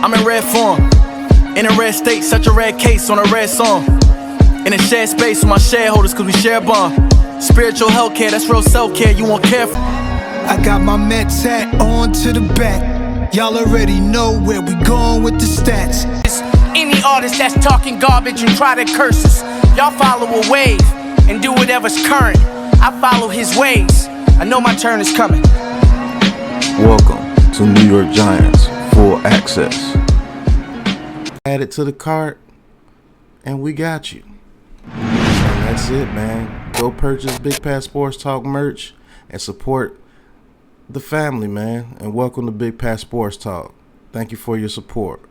I'm in red form, in a red state, such a red case on a red song. In a shared space with my shareholders, cause we share a bond. Spiritual healthcare, that's real self-care, you won't care for. I got my Mets hat on to the back. Y'all already know where we going with the stats. Any artist that's talking garbage and try to curse us, y'all follow a wave and do whatever's current. I follow his ways, I know my turn is coming. Welcome to New York Giants Full Access. Add it to the cart and we got you. And that's it, man. Go purchase Big Pat Sports Talk merch and support the family, man. And welcome to Big Pat Sports Talk. Thank you for your support.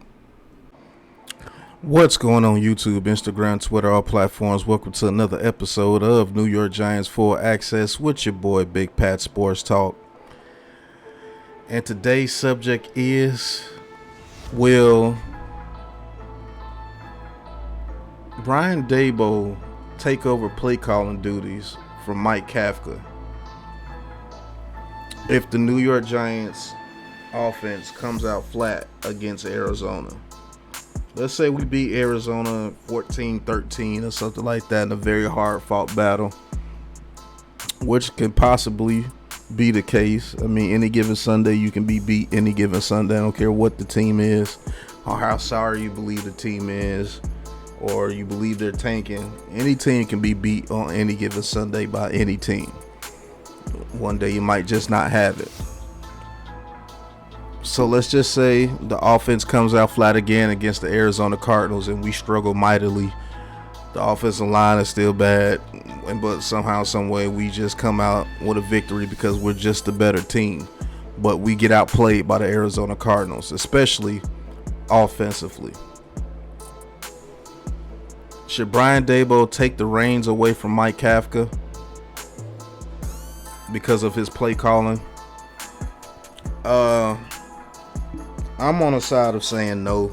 What's going on YouTube, Instagram, Twitter, all platforms? Welcome to another episode of New York Giants Full Access with your boy Big Pat Sports Talk. And today's subject is, will Brian Dabol take over play calling duties from Mike Kafka if the New York Giants offense comes out flat against Arizona? Let's say we beat Arizona 14-13 or something like that in a very hard-fought battle, which can possibly be the case. I mean, any given Sunday you can be beat any given Sunday. I don't care what the team is or how sorry you believe the team is or you believe they're tanking. Any team can be beat on any given Sunday by any team. One day you might just not have it. So let's just say the offense comes out flat again against the Arizona Cardinals and we struggle mightily. The offensive line is still bad, but somehow, some way, we just come out with a victory because we're just the better team. But we get outplayed by the Arizona Cardinals, especially offensively. Should Brian Dabol take the reins away from Mike Kafka because of his play calling? I'm on the side of saying no.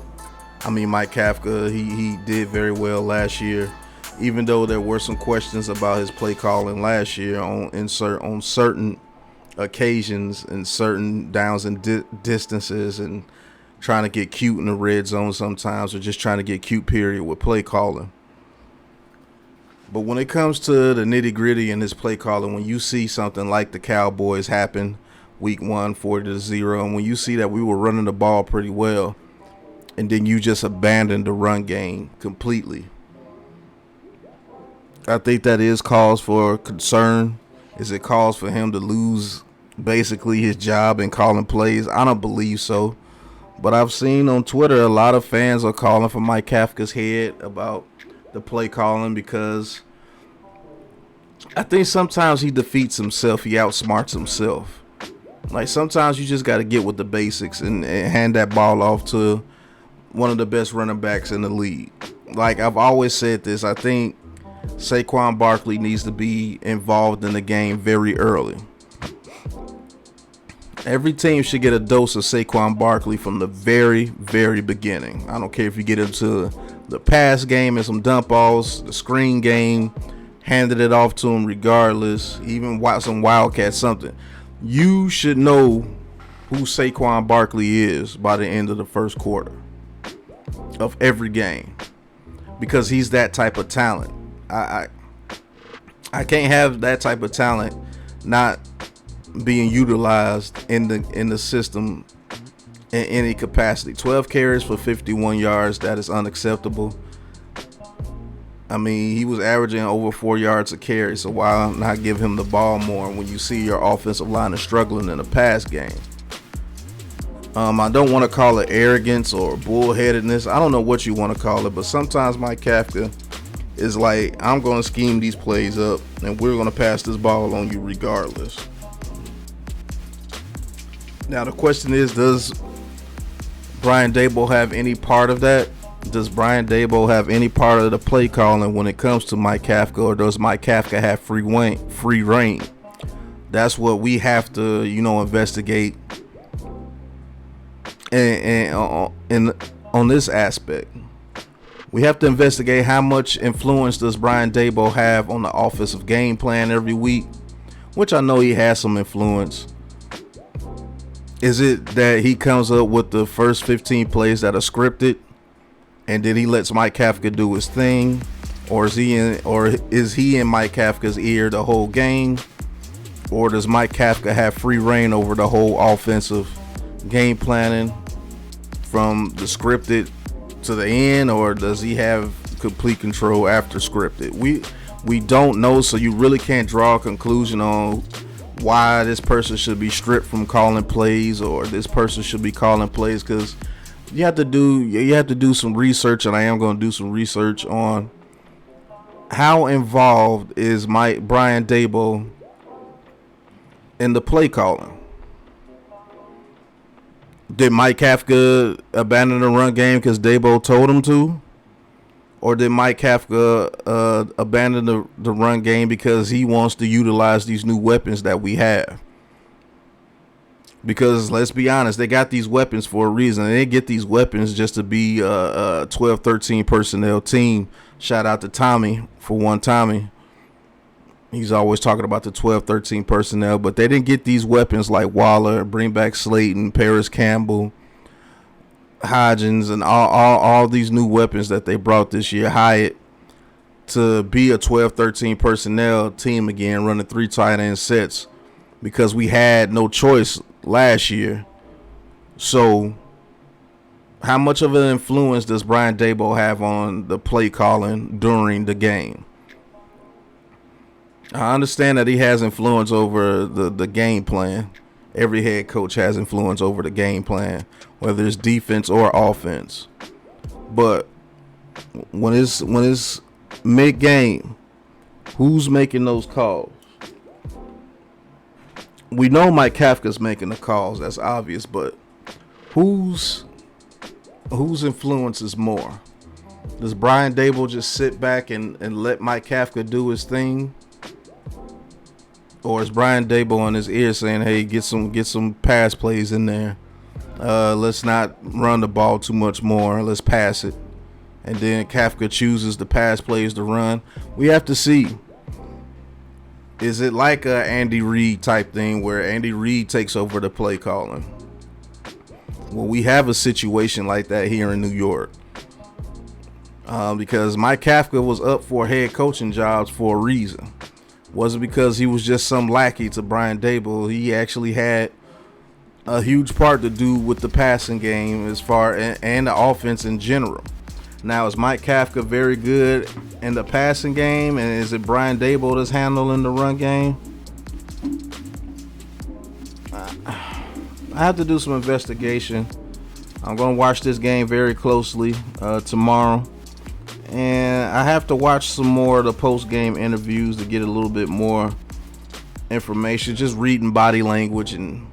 I mean, Mike Kafka, he did very well last year, even though there were some questions about his play calling last year on certain occasions and certain downs and distances and trying to get cute in the red zone sometimes, or just trying to get cute, period, with play calling. But when it comes to the nitty-gritty in his play calling, when you see something like the Cowboys happen Week 1, 40-0, and when you see that we were running the ball pretty well, and then you just abandoned the run game completely, I think that is cause for concern. Is it cause for him to lose basically his job in calling plays? I don't believe so. But I've seen on Twitter a lot of fans are calling for Mike Kafka's head about the play calling because I think sometimes he defeats himself. He outsmarts himself. Like, sometimes you just got to get with the basics and hand that ball off to one of the best running backs in the league. Like, I've always said this, I think Saquon Barkley needs to be involved in the game very early. Every team should get a dose of Saquon Barkley from the very, very beginning. I don't care if you get into the pass game and some dump balls, the screen game, handed it off to him regardless, even some Wildcat something. You should know who Saquon Barkley is by the end of the first quarter of every game, because he's that type of talent. I can't have that type of talent not being utilized in the system in any capacity. 12 carries for 51 yards, that is unacceptable. I mean, he was averaging over 4 yards a carry, so why not give him the ball more when you see your offensive line is struggling in the pass game? I don't want to call it arrogance or bullheadedness. I don't know what you want to call it, but sometimes Mike Kafka is like, I'm going to scheme these plays up, and we're going to pass this ball on you regardless. Now, the question is, does Brian Dabol have any part of that? Does Brian Dabol have any part of the play calling when it comes to Mike Kafka, or does Mike Kafka have free reign? That's what we have to, investigate and on this aspect. We have to investigate how much influence does Brian Dabol have on the offensive game plan every week, which I know he has some influence. Is it that he comes up with the first 15 plays that are scripted, and then he lets Mike Kafka do his thing, or is he in Mike Kafka's ear the whole game, or does Mike Kafka have free reign over the whole offensive game planning from the scripted to the end, or does he have complete control after scripted? We don't know, so you really can't draw a conclusion on why this person should be stripped from calling plays or this person should be calling plays, because you have to do some research, and I am going to do some research on how involved is Brian Dabol in the play calling. Did Mike Kafka abandon the run game because Dabol told him to? Or did Mike Kafka abandon the run game because he wants to utilize these new weapons that we have? Because let's be honest, they got these weapons for a reason. They didn't get these weapons just to be a 12-13 personnel team. Shout out to Tommy for one Tommy. He's always talking about the 12-13 personnel, but they didn't get these weapons like Waller, bring back Slayton, Paris Campbell, Hodgins, and all these new weapons that they brought this year, Hyatt, to be a 12-13 personnel team again, running 3 tight end sets, because we had no choice last year. So how much of an influence does Brian Dabol have on the play calling during the game? I understand that he has influence over the game plan. Every head coach has influence over the game plan, whether it's defense or offense. But when it's mid-game, who's making those calls? We know Mike Kafka's making the calls. That's obvious. But whose influence is more? Does Brian Dabol just sit back and let Mike Kafka do his thing? Or is Brian Dabol in his ear saying, hey, get some pass plays in there. Let's not run the ball too much more. Let's pass it. And then Kafka chooses the pass plays to run. We have to see. Is it like a Andy Reid type thing where Andy Reid takes over the play calling? Well, we have a situation like that here in New York. Because Mike Kafka was up for head coaching jobs for a reason. Wasn't because he was just some lackey to Brian Dabol. He actually had a huge part to do with the passing game and the offense in general. Now, is Mike Kafka very good in the passing game, and is it Brian Dabol that's handling the run game? I have to do some investigation. I'm going to watch this game very closely tomorrow. And I have to watch some more of the post-game interviews to get a little bit more information. Just reading body language and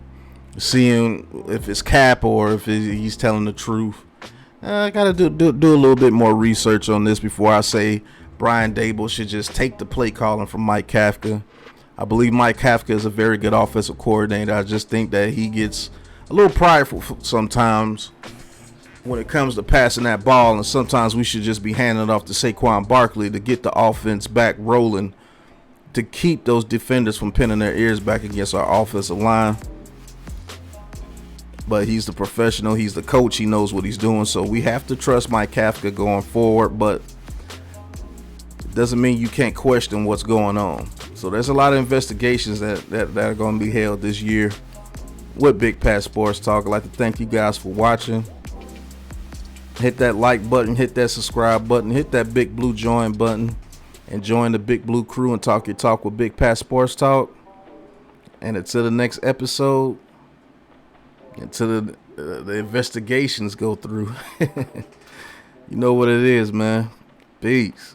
seeing if it's cap or if he's telling the truth. I got to do a little bit more research on this before I say Brian Dabol should just take the play calling from Mike Kafka. I believe Mike Kafka is a very good offensive coordinator. I just think that he gets a little prideful sometimes when it comes to passing that ball, and sometimes we should just be handing it off to Saquon Barkley to get the offense back rolling, to keep those defenders from pinning their ears back against our offensive line. But he's the professional, he's the coach, he knows what he's doing, so we have to trust Mike Kafka going forward, but it doesn't mean you can't question what's going on. So there's a lot of investigations that are going to be held this year with Big Pat Sports Talk. I'd like to thank you guys for watching. Hit that like button, hit that subscribe button, hit that big blue join button, and join the Big Blue crew and talk your talk with Big Pat Sports Talk. And until the next episode, until the investigations go through, you know what it is, man. Peace.